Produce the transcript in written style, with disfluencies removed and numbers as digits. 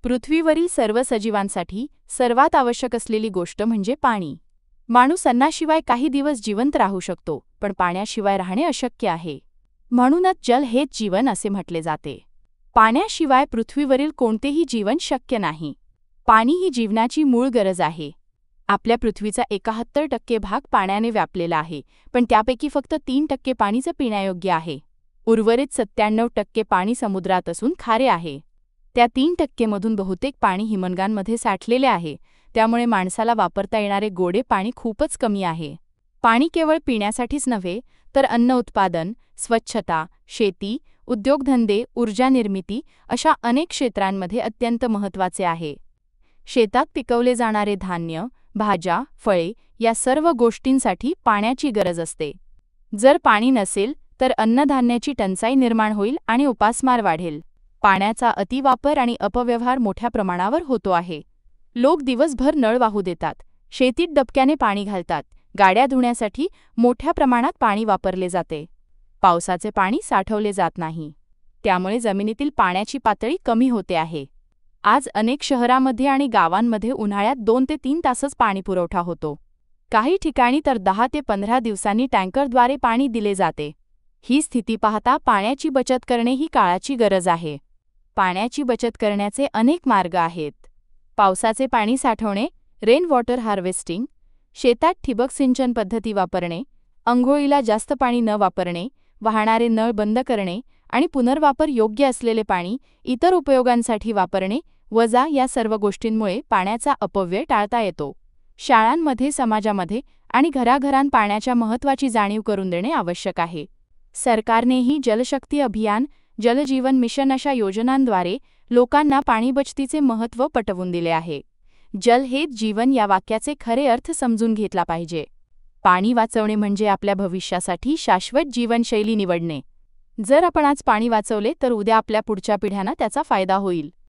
पृथ्वीवरील सर्व सजीवांसाठी सर्वात आवश्यक असलेली गोष्ट म्हणजे पाणी. माणूस अन्नाशिवाय काही दिवस जिवंत राहू शकतो, पण पाण्याशिवाय राहणे अशक्य आहे. म्हणूनच जल हेच जीवन असे म्हटले जाते. पाण्याशिवाय पृथ्वीवरील कोणतेही जीवन शक्य नाही. पाणी ही जीवनाची मूळ गरज आहे. आपल्या पृथ्वीचा 71% भाग पाण्याने व्यापलेला आहे, पण त्यापैकी फक्त 3% पाणीच पिण्यायोग्य आहे. उर्वरित 97% पाणी समुद्रात असून खारे आहे. त्या 3% मधून बहुतेक पाणी हिमनगांमध्ये साठलेले आहे, त्यामुळे माणसाला वापरता येणारे गोडे पाणी खूपच कमी आहे. पाणी केवळ पिण्यासाठीच नव्हे, तर अन्न उत्पादन, स्वच्छता, शेती, उद्योगधंदे, ऊर्जा निर्मिती अशा अनेक क्षेत्रांमध्ये अत्यंत महत्त्वाचे आहे. शेतात पिकवले जाणारे धान्य, भाज्या, फळे या सर्व गोष्टींसाठी पाण्याची गरज असते. जर पाणी नसेल तर अन्नधान्याची टंचाई निर्माण होईल आणि उपासमार वाढेल. पाण्याचा अतिवापर आणि अपव्यवहार मोठ्या प्रमाणावर होतो आहे. लोक दिवसभर नळ वाहू देतात, शेतीत डबक्याने पाणी घालतात, गाड्या धुण्यासाठी मोठ्या प्रमाणात पाणी वापरले जाते. पावसाचे पाणी साठवले जात नाही, त्यामुळे जमिनीतील पाण्याची पातळी कमी होते आहे. आज अनेक शहरांमध्ये आणि गावांमध्ये उन्हाळ्यात 2 ते 3 तासच पाणी पुरवठा होतो. काही ठिकाणी तर 10 ते 15 दिवसांनी टँकरद्वारे पाणी दिले जाते. ही स्थिती पाहता पाण्याची बचत करणे ही काळाची गरज आहे. पाण्याची बचत करण्याचे अनेक मार्ग आहेत. पावसाचे पाणी साठवणे, रेन वॉटर हार्वेस्टिंग, शेतात ठिबक सिंचन पद्धती वापरणे, अंघोळीला जास्त पाणी न वापरणे, वाहणारे नळ बंद करणे आणि पुनर्वापर योग्य असलेले पाणी इतर उपयोगांसाठी वापरणे वजा या सर्व गोष्टींमुळे पाण्याचा अपव्यय टाळता येतो. शाळांमध्ये, समाजामध्ये आणि घराघरांत पाण्याच्या महत्त्वाची जाणीव करून देणे आवश्यक आहे. सरकारनेही जलशक्ती अभियान, जल जीवन मिशन अशा योजनांद्वारे लोकांना पाणी बचतीचे महत्त्व पटवून दिले आहे. जल हेच जीवन या वाक्याचे खरे अर्थ समजून घेतला पाहिजे. पाणी वाचवणे म्हणजे आपल्या भविष्यासाठी शाश्वत जीवनशैली निवडणे. जर आपण आज पाणी वाचवले तर उद्या आपल्या पुढच्या पिढ्यांना त्याचा फायदा होईल.